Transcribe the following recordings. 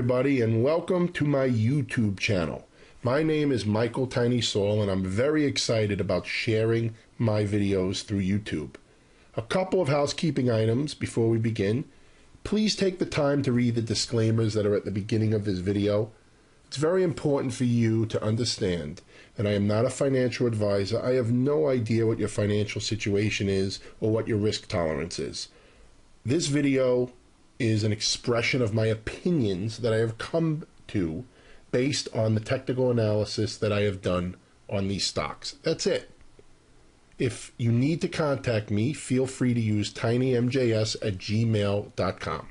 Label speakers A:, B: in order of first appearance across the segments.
A: everybody, and welcome to my YouTube channel. My name is Michael Tiny Soul, and I'm very excited about sharing my videos through YouTube. A couple of housekeeping items before we begin. Please take the time to read the disclaimers that are at the beginning of this video. It's very important for you to understand that I am not a financial advisor. I have no idea what your financial situation is or what your risk tolerance is. This video is an expression of my opinions that I have come to based on the technical analysis that I have done on these stocks. That's it. If you need to contact me, feel free to use tinymjs@gmail.com.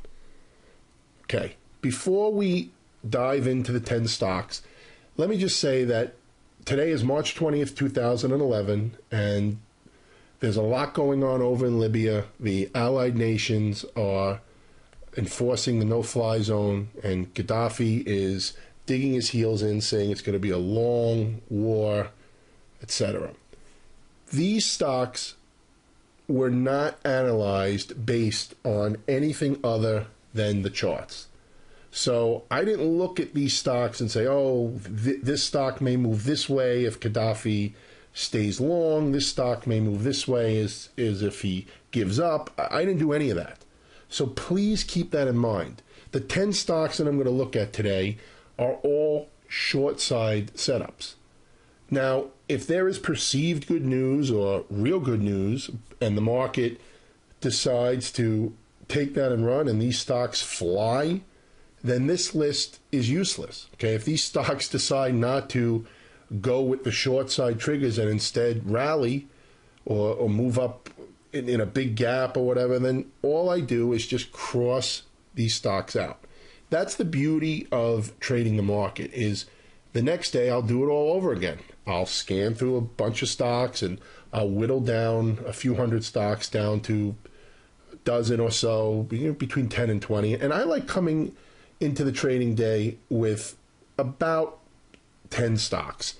A: Okay, before we dive into the 10 stocks, let me just say that today is March 20th, 2011, and there's a lot going on over in Libya. The allied nations are enforcing the no-fly zone, and Gaddafi is digging his heels in, saying it's going to be a long war, etc. These stocks were not analyzed based on anything other than the charts. So I didn't look at these stocks and say, oh, this stock may move this way if Gaddafi stays long. This stock may move this way as if he gives up. I didn't do any of that. So please keep that in mind. The 10 stocks that I'm going to look at today are all short side setups. Now, if there is perceived good news or real good news and the market decides to take that and run and these stocks fly, then this list is useless. Okay, if these stocks decide not to go with the short side triggers and instead rally or move up in a big gap or whatever, then all I do is just cross these stocks out. That's the beauty of trading the market, is the next day I'll do it all over again. I'll scan through a bunch of stocks and I'll whittle down a few hundred stocks down to a dozen or so, between 10 and 20. And I like coming into the trading day with about 10 stocks.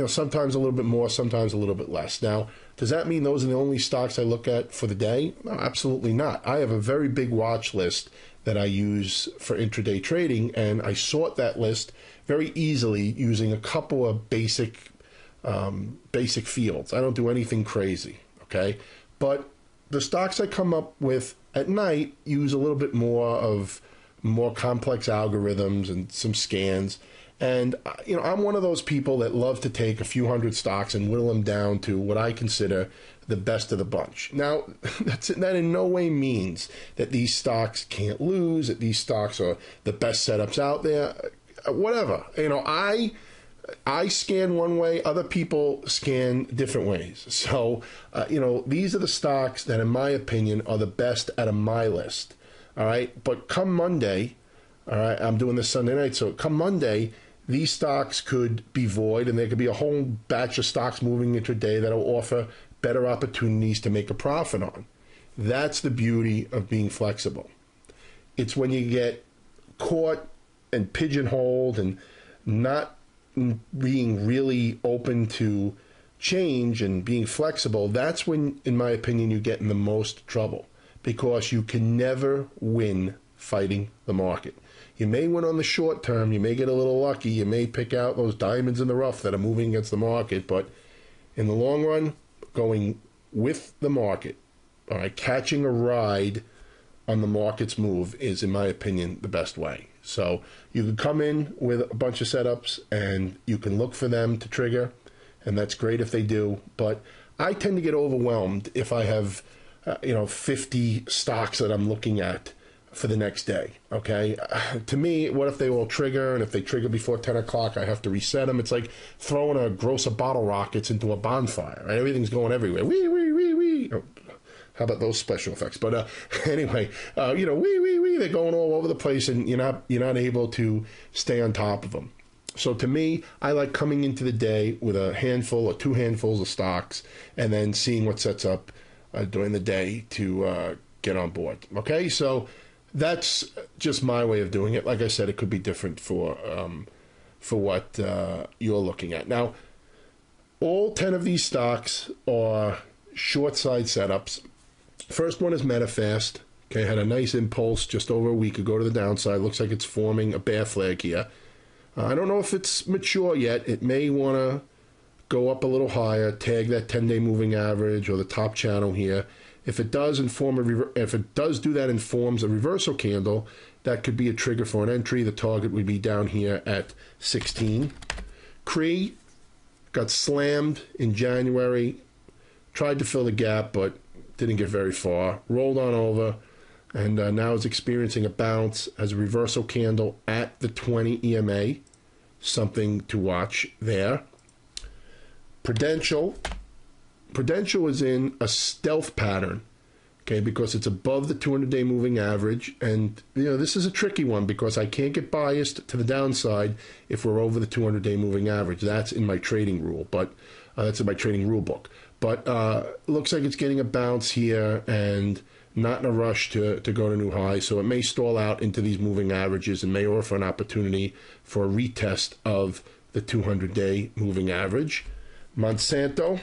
A: Sometimes a little bit more, sometimes a little bit less. Now, does that mean those are the only stocks I look at for the day? No, absolutely not. I have a very big watch list that I use for intraday trading, and I sort that list very easily using a couple of basic fields. I don't do anything crazy, okay? But the stocks I come up with at night use a little bit more complex algorithms and some scans. And, I'm one of those people that love to take a few hundred stocks and whittle them down to what I consider the best of the bunch. Now, that in no way means that these stocks can't lose, that these stocks are the best setups out there, whatever. I scan one way, other people scan different ways. So, these are the stocks that, in my opinion, are the best out of my list. All right. But come Monday, all right, I'm doing this Sunday night. So come Monday, these stocks could be void, and there could be a whole batch of stocks moving intraday that will offer better opportunities to make a profit on. That's the beauty of being flexible. It's when you get caught and pigeonholed and not being really open to change and being flexible. That's when, in my opinion, you get in the most trouble, because you can never win fighting the market. You may win on the short term, you may get a little lucky, you may pick out those diamonds in the rough that are moving against the market, but in the long run, going with the market, all right, catching a ride on the market's move is, in my opinion, the best way. So you can come in with a bunch of setups and you can look for them to trigger, and that's great if they do, but I tend to get overwhelmed if I have 50 stocks that I'm looking at for the next day, okay? To me, what if they all trigger, and if they trigger before 10 o'clock, I have to reset them? It's like throwing a gross of bottle rockets into a bonfire, right? Everything's going everywhere. Wee, wee, wee, wee. Oh, how about those special effects? But anyway, wee, wee, wee. They're going all over the place, and you're not able to stay on top of them. So to me, I like coming into the day with a handful or two handfuls of stocks, and then seeing what sets up during the day to get on board. Okay, so that's just my way of doing it. Like I said, it could be different for what you're looking at. Now, all 10 of these stocks are short side setups. First one is MetaFast. Okay, had a nice impulse just over a week ago to the downside. Looks like it's forming a bear flag here. I don't know if it's mature yet. It may want to go up a little higher, tag that 10-day moving average or the top channel here. If it does do that and forms a reversal candle, that could be a trigger for an entry. The target would be down here at 16. Cree got slammed in January, tried to fill the gap, but didn't get very far. Rolled on over, and now is experiencing a bounce as a reversal candle at the 20 EMA. Something to watch there. Prudential is in a stealth pattern, okay, because it's above the 200-day moving average. And, this is a tricky one because I can't get biased to the downside if we're over the 200-day moving average. That's in my trading rule, but that's in my trading rule book. But looks like it's getting a bounce here and not in a rush to go to new highs. So it may stall out into these moving averages and may offer an opportunity for a retest of the 200-day moving average. Monsanto,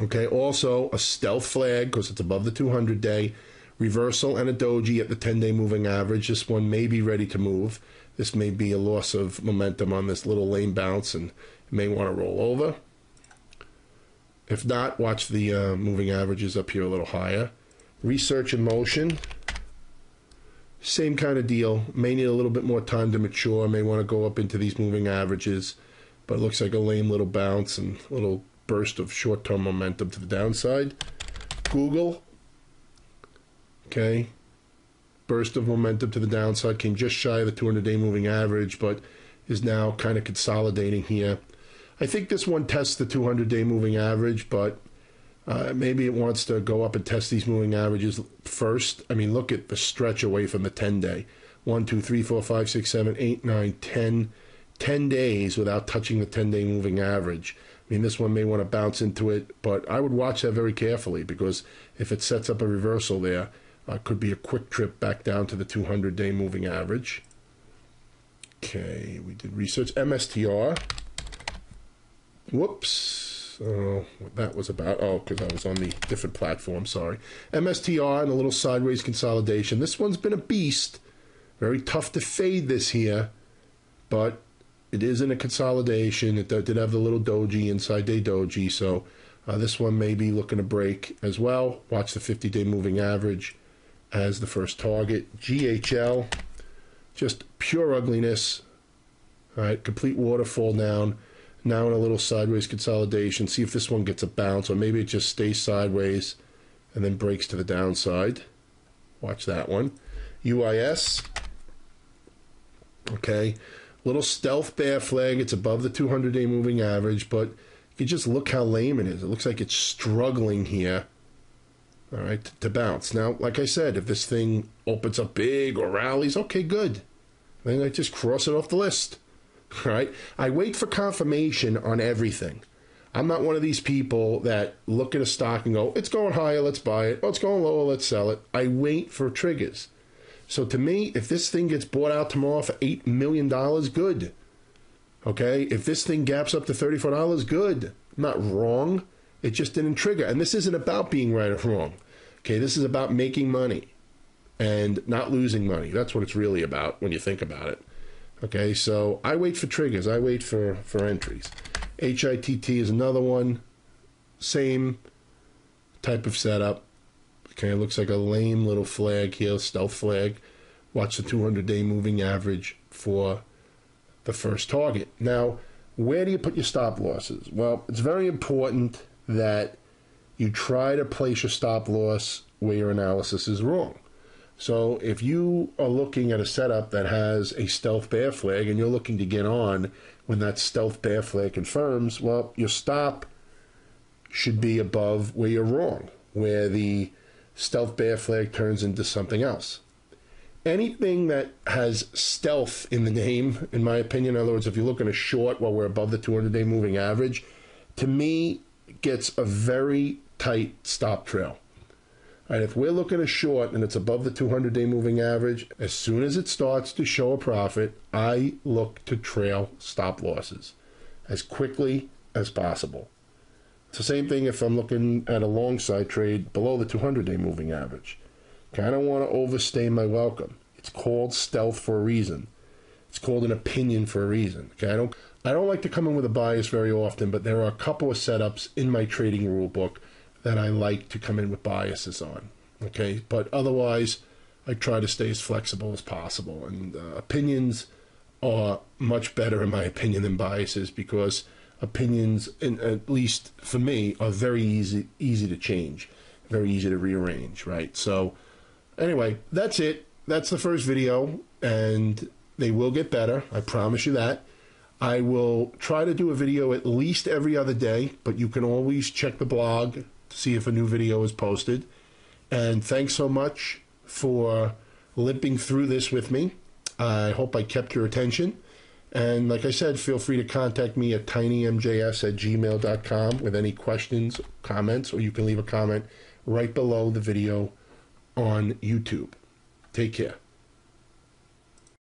A: okay, also a stealth flag because it's above the 200-day. Reversal and a doji at the 10-day moving average. This one may be ready to move. This may be a loss of momentum on this little lane bounce and it may want to roll over. If not, watch the moving averages up here a little higher. Research in motion, same kind of deal. May need a little bit more time to mature. May want to go up into these moving averages. But it looks like a lame little bounce and a little burst of short-term momentum to the downside. Google, okay, burst of momentum to the downside, came just shy of the 200-day moving average, but is now kind of consolidating here. I think this one tests the 200-day moving average, but maybe it wants to go up and test these moving averages first. I mean, look at the stretch away from the 10-day. 1, 2, 3, 4, 5, 6, 7, 8, 9, 10. 10 days without touching the 10-day moving average. I mean, this one may want to bounce into it, but I would watch that very carefully because if it sets up a reversal there, could be a quick trip back down to the 200-day moving average. Okay, we did research. MSTR. Whoops. Oh, what that was about. Oh, because I was on the different platform, sorry. MSTR and a little sideways consolidation. This one's been a beast. Very tough to fade this here, but it is in a consolidation. It did have the little doji, inside day doji, so this one may be looking to break as well. Watch the 50-day moving average as the first target. GHL, just pure ugliness. All right, complete waterfall down. Now in a little sideways consolidation. See if this one gets a bounce, or maybe it just stays sideways and then breaks to the downside. Watch that one. UIS, okay. Little stealth bear flag. It's above the 200-day moving average, but you just look how lame it is. It looks like it's struggling here, all right, to bounce. Now, like I said, if this thing opens up big or rallies, okay, good. Then I just cross it off the list, all right? I wait for confirmation on everything. I'm not one of these people that look at a stock and go, it's going higher, let's buy it. Oh, it's going lower, let's sell it. I wait for triggers. So to me, if this thing gets bought out tomorrow for $8 million, good. Okay? If this thing gaps up to $34, good. I'm not wrong. It just didn't trigger. And this isn't about being right or wrong. Okay? This is about making money and not losing money. That's what it's really about when you think about it. Okay? So I wait for triggers. I wait for entries. HITT is another one. Same type of setup. Okay, it looks like a lame little flag here, stealth flag. Watch the 200-day moving average for the first target. Now, where do you put your stop losses? Well, it's very important that you try to place your stop loss where your analysis is wrong. So if you are looking at a setup that has a stealth bear flag and you're looking to get on when that stealth bear flag confirms, well, your stop should be above where you're wrong, where the stealth bear flag turns into something else. Anything that has stealth in the name, in my opinion, in other words, if you're looking to short while we're above the 200-day moving average, to me, gets a very tight stop trail. All right, if we're looking at short and it's above the 200-day moving average, as soon as it starts to show a profit, I look to trail stop losses as quickly as possible. It's the same thing if I'm looking at a long side trade below the 200-day moving average. Okay, I don't want to overstay my welcome. It's called stealth for a reason. It's called an opinion for a reason. Okay, I don't like to come in with a bias very often, but there are a couple of setups in my trading rule book that I like to come in with biases on. Okay, but otherwise, I try to stay as flexible as possible. And opinions are much better, in my opinion, than biases, because opinions, at least for me, are very easy to change, very easy to rearrange, right? So anyway, that's it. That's the first video, and they will get better. I promise you that. I will try to do a video at least every other day, but you can always check the blog to see if a new video is posted. And thanks so much for limping through this with me. I hope I kept your attention. And like I said, feel free to contact me at tinymjs@gmail.com with any questions, comments, or you can leave a comment right below the video on YouTube. Take care.